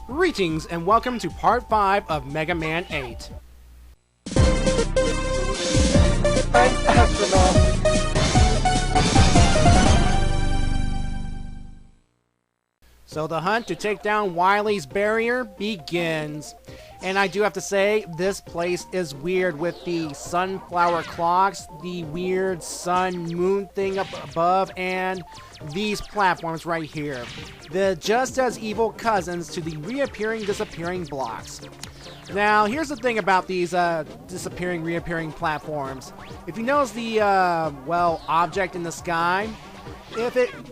Greetings and welcome to part 5 of Mega Man 8. I'm Astro Man. So the hunt to take down Wily's barrier begins. And I do have to say, this place is weird with the sunflower clocks, the weird sun-moon thing up above, and these platforms right here. The just as evil cousins to the reappearing, disappearing blocks. Now, here's the thing about these disappearing, reappearing platforms. If you notice the, object in the sky,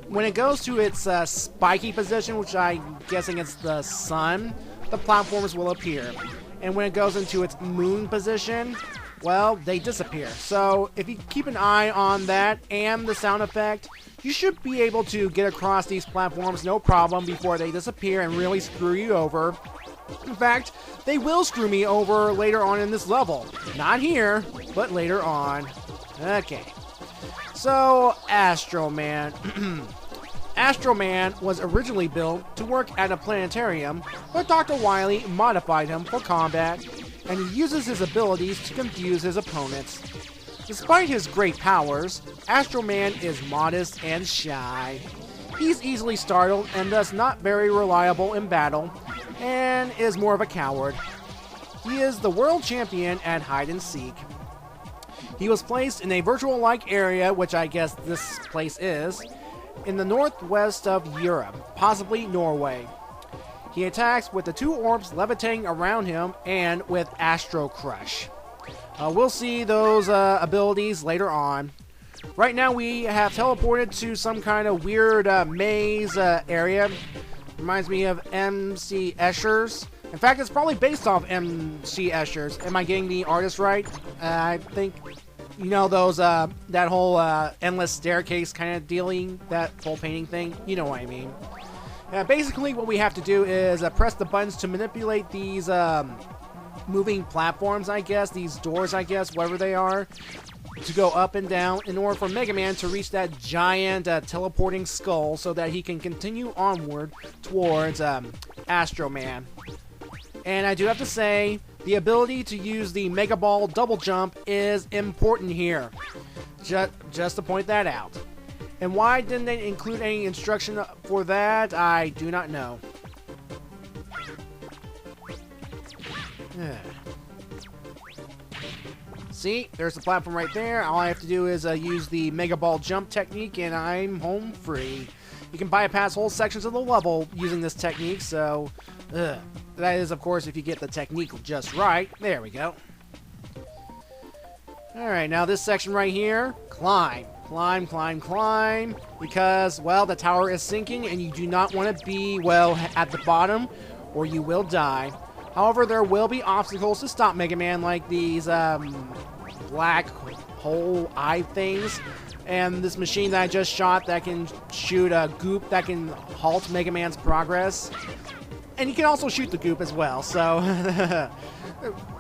when it goes to its spiky position, which I'm guessing it's the sun, the platforms will appear. And when it goes into its moon position, well, they disappear. So if you keep an eye on that and the sound effect, you should be able to get across these platforms no problem before they disappear and really screw you over. In fact, they will screw me over later on in this level. Not here, but later on. Okay. So, Astro Man. Astro Man was originally built to work at a planetarium, but Dr. Wily modified him for combat, and he uses his abilities to confuse his opponents. Despite his great powers, Astro Man is modest and shy. He's easily startled and thus not very reliable in battle, and is more of a coward. He is the world champion at hide and seek. He was placed in a virtual-like area, which I guess this place is, in the northwest of Europe, possibly Norway. He attacks with the two orbs levitating around him and with Astro Crush. We'll see those abilities later on. Right now we have teleported to some kind of weird maze area. Reminds me of MC Escher's. In fact, it's probably based off MC Escher's. Am I getting the artist right? I think, you know, those that whole endless staircase kind of dealing, that whole painting thing. You know what I mean. Basically, what we have to do is press the buttons to manipulate these moving platforms, I guess, these doors, I guess, whatever they are, to go up and down in order for Mega Man to reach that giant teleporting skull so that he can continue onward towards Astro Man. And I do have to say, the ability to use the Mega Ball double jump is important here. Just to point that out. And why didn't they include any instruction for that, I do not know. See, there's the platform right there. All I have to do is use the Mega Ball jump technique and I'm home free. You can bypass whole sections of the level using this technique, so that is, of course, if you get the technique just right. There we go. Alright, now this section right here, climb. Climb, climb, climb, because, well, the tower is sinking and you do not want to be, well, at the bottom or you will die. However, there will be obstacles to stop Mega Man, like these black hole eye things, and this machine that I just shot that can shoot a goop that can halt Mega Man's progress. And you can also shoot the goop as well, so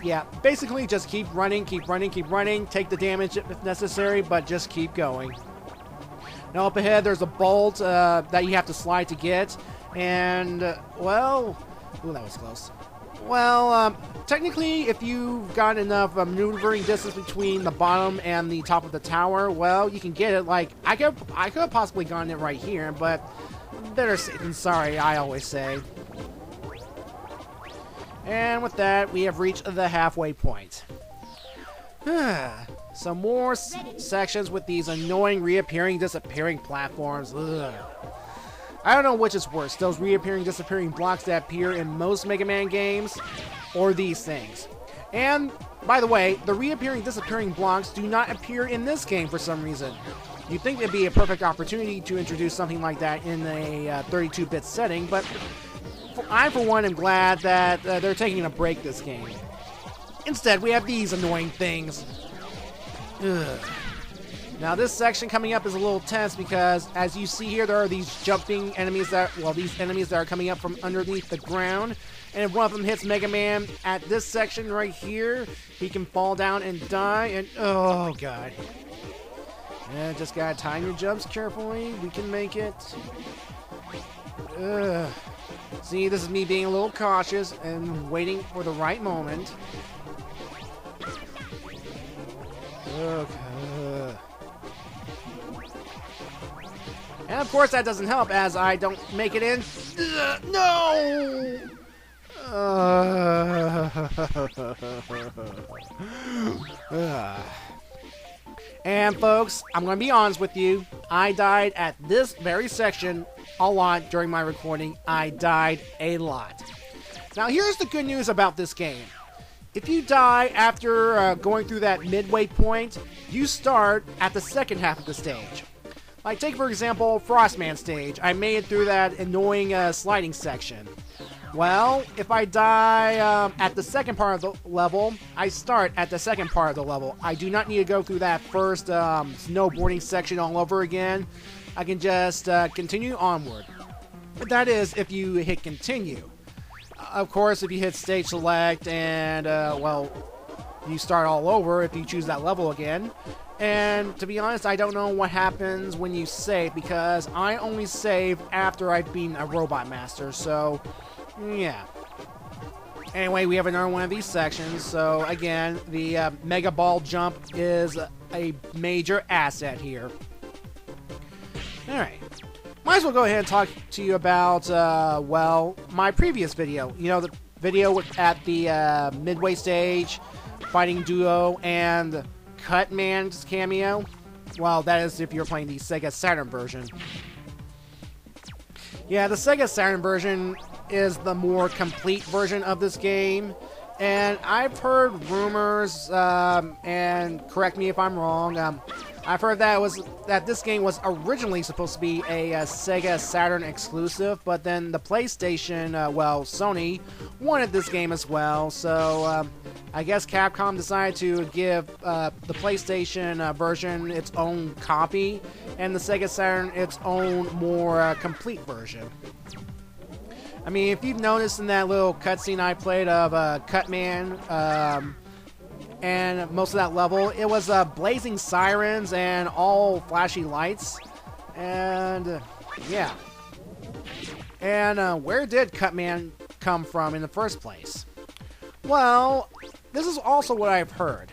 yeah, basically just keep running, keep running, keep running, take the damage if necessary, but just keep going. Now up ahead there's a bolt that you have to slide to get, and well, ooh, that was close. Well, technically, if you've got enough maneuvering distance between the bottom and the top of the tower, well, you can get it. Like, I could have possibly gotten it right here, but better safe than sorry, I always say. And with that, we have reached the halfway point. Some more sections with these annoying reappearing, disappearing platforms. Ugh. I don't know which is worse, those reappearing, disappearing blocks that appear in most Mega Man games, or these things. And, by the way, the reappearing, disappearing blocks do not appear in this game for some reason. You'd think it'd be a perfect opportunity to introduce something like that in a 32-bit setting, but I, for one, am glad that they're taking a break this game. Instead, we have these annoying things. Ugh. Now this section coming up is a little tense because, as you see here, there are these jumping enemies these enemies that are coming up from underneath the ground. And if one of them hits Mega Man at this section right here, he can fall down and die, and oh god. Just gotta time your jumps carefully. We can make it. Ugh. See, this is me being a little cautious and waiting for the right moment. Okay. And of course that doesn't help as I don't make it in. No! And folks, I'm going to be honest with you. I died at this very section a lot during my recording. I died a lot. Now here's the good news about this game. If you die after going through that midway point, you start at the second half of the stage. Like take for example Frostman stage. I made it through that annoying sliding section. Well, if I die at the second part of the level, I start at the second part of the level. I do not need to go through that first snowboarding section all over again. I can just continue onward. But that is if you hit continue. Of course, if you hit stage select and, well, you start all over if you choose that level again. And to be honest, I don't know what happens when you save because I only save after I've been a Robot Master, so yeah. Anyway, we have another one of these sections, so again, the Mega Ball Jump is a major asset here. Alright. Might as well go ahead and talk to you about, well, my previous video. You know, the video at the midway stage, fighting duo, and Cut Man's cameo? Well, that is if you're playing the Sega Saturn version. Yeah, the Sega Saturn version is the more complete version of this game. And I've heard rumors, and correct me if I'm wrong, I've heard that this game was originally supposed to be a Sega Saturn exclusive, but then the PlayStation, well, Sony, wanted this game as well, so I guess Capcom decided to give the PlayStation version its own copy, and the Sega Saturn its own more complete version. I mean, if you've noticed in that little cutscene I played of Cut Man, and most of that level, it was blazing sirens and all flashy lights, and yeah. And where did Cut Man come from in the first place? Well, this is also what I've heard.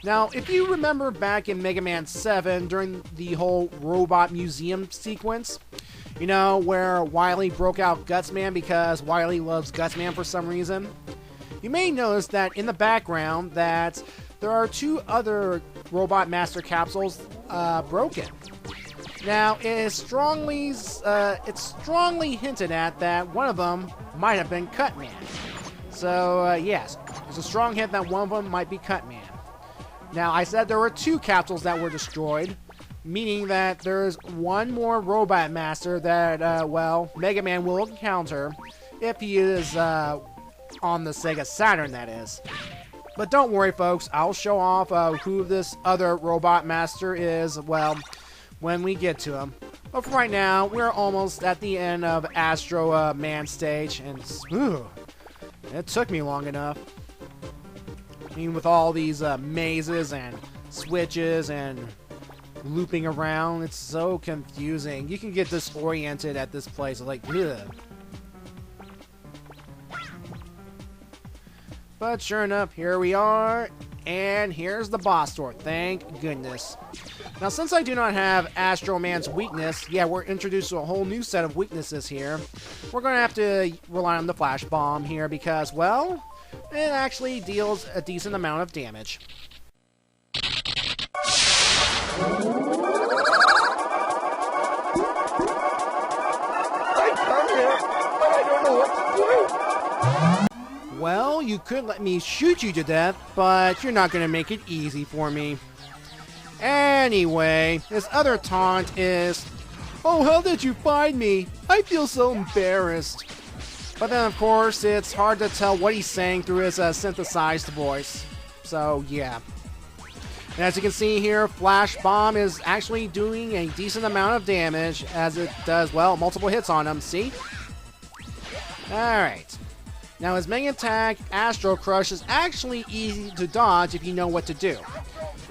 Now, if you remember back in Mega Man 7 during the whole robot museum sequence, you know, where Wily broke out Gutsman because Wily loves Gutsman for some reason, you may notice that in the background that there are two other Robot Master capsules broken. Now, it's strongly hinted at that one of them might have been Cut Man. So, yes, there's a strong hint that one of them might be Cut Man. Now, I said there were two capsules that were destroyed, meaning that there's one more Robot Master that, well, Mega Man will encounter if he is on the Sega Saturn, that is. But don't worry, folks, I'll show off who this other Robot Master is, well, when we get to him. But for right now, we're almost at the end of Astro Man stage, and it took me long enough. I mean, with all these mazes and switches and looping around, it's so confusing. You can get disoriented at this place, like, ugh. But sure enough, here we are, and here's the boss door, thank goodness. Now, since I do not have Astro Man's weakness, yeah, we're introduced to a whole new set of weaknesses here. We're going to have to rely on the Flash Bomb here because, well, it actually deals a decent amount of damage. I come here, but I don't know what to do. Well, you could let me shoot you to death, but you're not going to make it easy for me. Anyway, his other taunt is, "Oh, how did you find me? I feel so embarrassed." But then, of course, it's hard to tell what he's saying through his synthesized voice. So, yeah. And as you can see here, Flash Bomb is actually doing a decent amount of damage as it does, well, multiple hits on him. See? Alright. Now, his main attack, Astro Crush, is actually easy to dodge if you know what to do.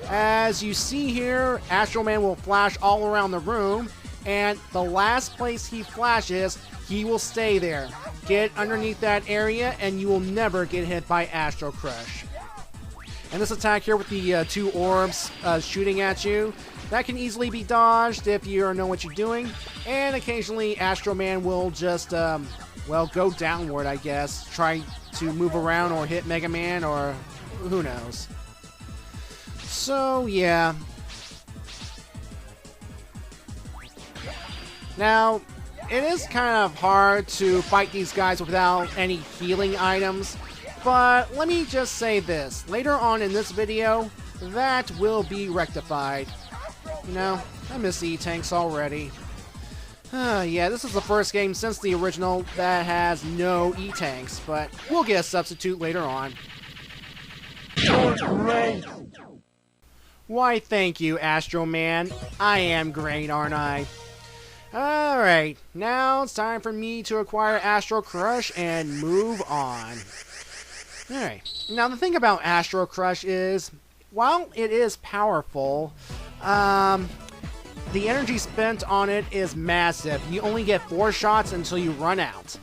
As you see here, Astro Man will flash all around the room, and the last place he flashes, he will stay there. get underneath that area and you will never get hit by Astro Crush. And this attack here with the 2 orbs shooting at you, that can easily be dodged if you know what you're doing. And occasionally Astro Man will just, well, go downward, I guess. Try to move around or hit Mega Man or who knows. So, yeah. Now, it is kind of hard to fight these guys without any healing items. But let me just say this. Later on in this video, that will be rectified. You know, I miss E-Tanks already. Yeah, this is the first game since the original that has no E-Tanks, but we'll get a substitute later on. Great. Why, thank you, Astro Man. I am great, aren't I? Alright, now it's time for me to acquire Astro Crush and move on. Alright, now the thing about Astro Crush is, while it is powerful, the energy spent on it is massive. You only get 4 shots until you run out.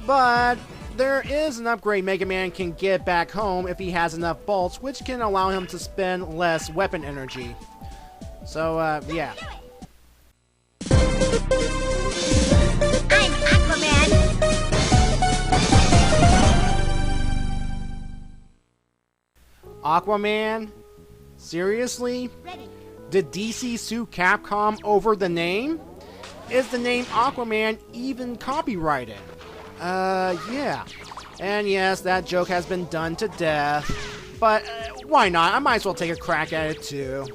But there is an upgrade Mega Man can get back home if he has enough bolts, which can allow him to spend less weapon energy. So, yeah. I'm Aqua Man. Aqua Man? Seriously? Ready. Did DC sue Capcom over the name? Is the name Aqua Man even copyrighted? Yeah. And yes, that joke has been done to death. But why not? I might as well take a crack at it too.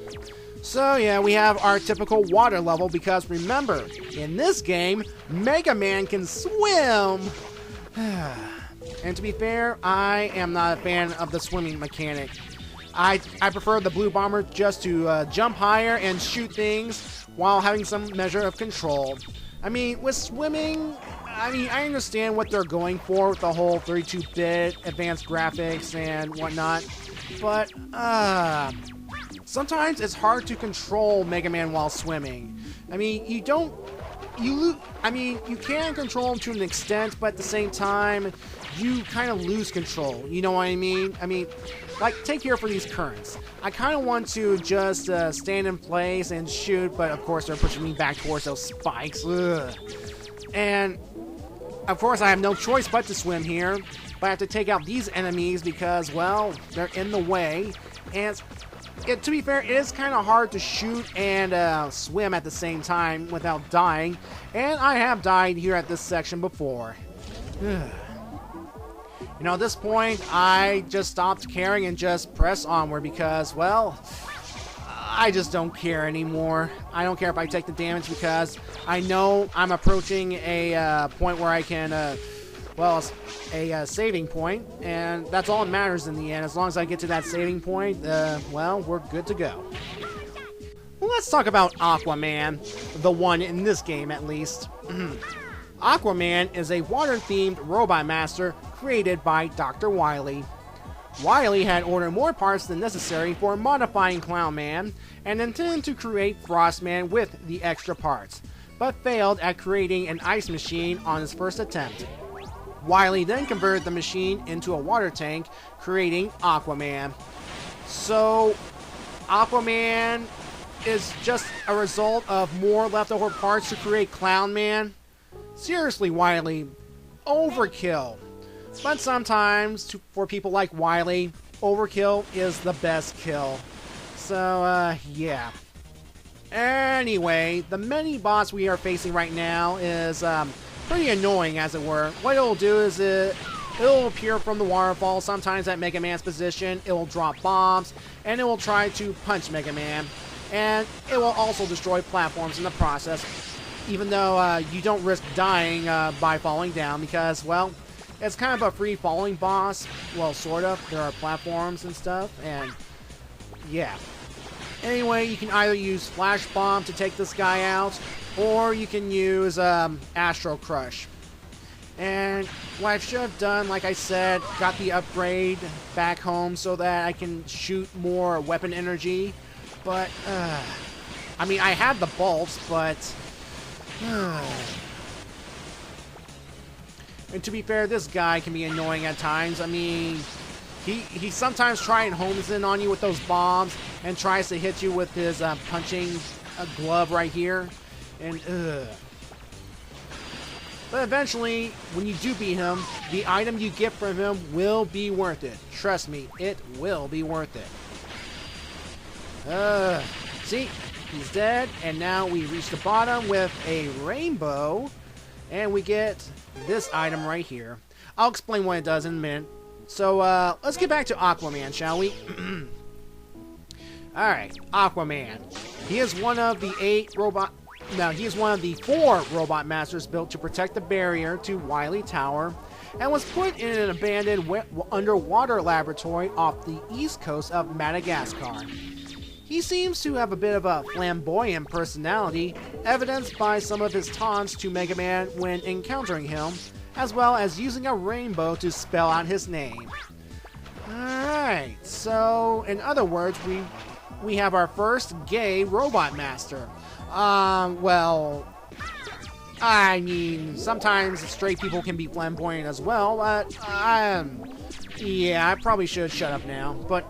So yeah, we have our typical water level because remember, in this game, Mega Man can swim! And to be fair, I am not a fan of the swimming mechanic. I prefer the Blue Bomber just to jump higher and shoot things while having some measure of control. I mean, with swimming, I understand what they're going for with the whole 32-bit advanced graphics and whatnot, but sometimes it's hard to control Mega Man while swimming. I mean, you can control him to an extent, but at the same time, you kind of lose control. You know what I mean? I mean, like, take here for these currents. I kind of want to just stand in place and shoot, but of course they're pushing me back towards those spikes. Ugh. And of course I have no choice but to swim here, but I have to take out these enemies because, well, they're in the way. And to be fair, it is kind of hard to shoot and swim at the same time without dying, and I have died here at this section before. You know, at this point, I just stopped caring and just press onward because, well, I just don't care anymore. I don't care if I take the damage because I know I'm approaching a point where I can, well, a saving point, and that's all that matters in the end. As long as I get to that saving point, well, we're good to go. Well, let's talk about Aqua Man, the one in this game at least. Aqua Man is a water-themed robot master created by Dr. Wily. Wily had ordered more parts than necessary for modifying Clown Man and intended to create Frost Man with the extra parts, but failed at creating an ice machine on his first attempt. Wily then converted the machine into a water tank, creating Aqua Man. So, Aqua Man is just a result of more leftover parts to create Clown Man? Seriously, Wily, overkill. But sometimes, for people like Wily, overkill is the best kill. So, yeah. Anyway, the mini-boss we are facing right now is pretty annoying, as it were. What it'll do is it'll appear from the waterfall, sometimes at Mega Man's position, it will drop bombs, and it will try to punch Mega Man. And it will also destroy platforms in the process, even though you don't risk dying by falling down because, well, it's kind of a free-falling boss. Well, sort of. There are platforms and stuff, and yeah. Anyway, you can either use Flash Bomb to take this guy out, or you can use Astro Crush. And what I should have done, like I said, got the upgrade back home so that I can shoot more weapon energy. But, I mean, I had the bolts, but And to be fair, this guy can be annoying at times. I mean, he sometimes tries and homes in on you with those bombs and tries to hit you with his punching glove right here. And, But eventually, when you do beat him, the item you get from him will be worth it. Trust me, it will be worth it. See? He's dead, and now we reach the bottom with a rainbow, and we get this item right here. I'll explain what it does in a minute. So, let's get back to Aqua Man, shall we? Alright, Aqua Man. He is one of the he is one of the 4 robot masters built to protect the barrier to Wily Tower, and was put in an abandoned underwater laboratory off the east coast of Madagascar. He seems to have a bit of a flamboyant personality, evidenced by some of his taunts to Mega Man when encountering him, as well as using a rainbow to spell out his name. Alright, so in other words, we have our first gay robot master. Well, I mean, sometimes straight people can be flamboyant as well, but, yeah, I probably should shut up now, but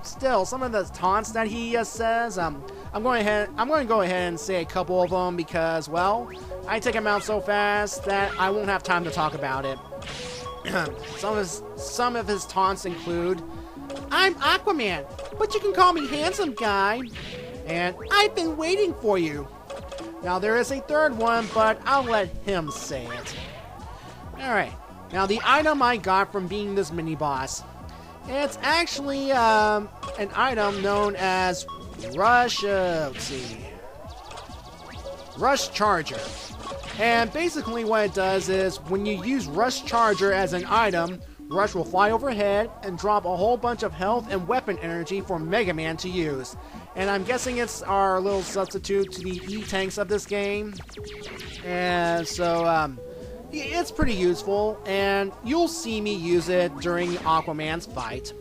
still, some of the taunts that he says, I'm going to go ahead and say a couple of them because, well, I take him out so fast that I won't have time to talk about it. Some of his taunts include, "I'm Aquaman, but you can call me handsome guy," and "I've been waiting for you." Now there is a third one, but I'll let him say it. Alright, now the item I got from being this mini-boss, it's actually an item known as Rush Charger. And basically what it does is, when you use Rush Charger as an item, Rush will fly overhead and drop a whole bunch of health and weapon energy for Mega Man to use. And I'm guessing it's our little substitute to the E-Tanks of this game. And so, it's pretty useful, and you'll see me use it during Aquaman's fight.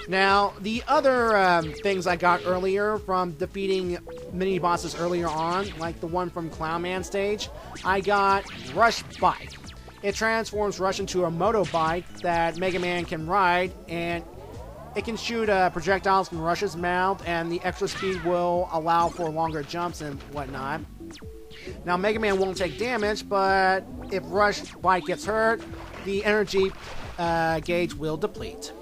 Now, the other things I got earlier from defeating mini-bosses earlier on, like the one from Clown Man stage, I got Rush Bike. It transforms Rush into a motorbike that Mega Man can ride, and it can shoot projectiles from Rush's mouth, and the extra speed will allow for longer jumps and whatnot. Now, Mega Man won't take damage, but if Rush Bike gets hurt, the energy gauge will deplete.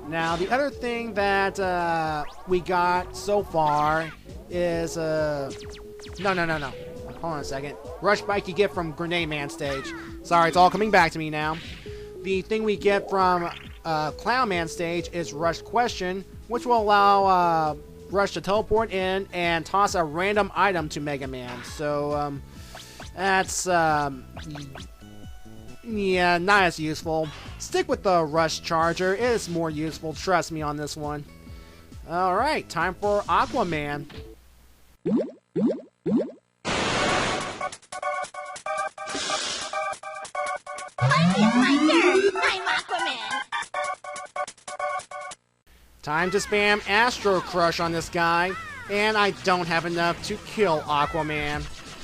Now, the other thing that we got so far is... No. Hold on a second. Rush Bike you get from Grenade Man stage. Sorry, it's all coming back to me now. The thing we get from Clown Man stage is Rush Question, which will allow Rush to teleport in and toss a random item to Mega Man. So, that's, yeah, not as useful. Stick with the Rush Charger. It is more useful, trust me on this one. Alright, time for Aqua Man. It's my turn. I'm Aquaman. Time to spam Astro Crush on this guy, and I don't have enough to kill Aquaman.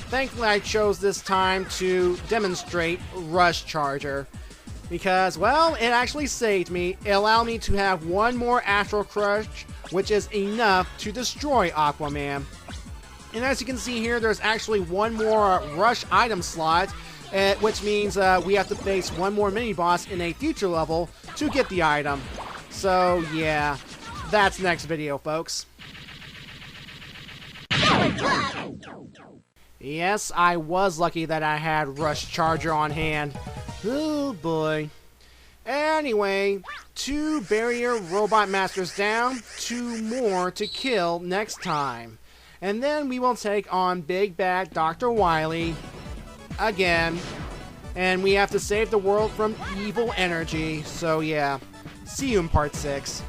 Thankfully, I chose this time to demonstrate Rush Charger, because, well, it actually saved me. It allowed me to have one more Astro Crush, which is enough to destroy Aquaman. And as you can see here, there's actually one more Rush item slot, which means we have to face one more mini-boss in a future level to get the item. So, yeah, that's next video, folks. Yes, I was lucky that I had Rush Charger on hand. Oh, boy. Anyway, 2 barrier robot masters down, 2 more to kill next time. And then we will take on Big Bad Dr. Wily again. And we have to save the world from evil energy. So yeah, see you in part 6.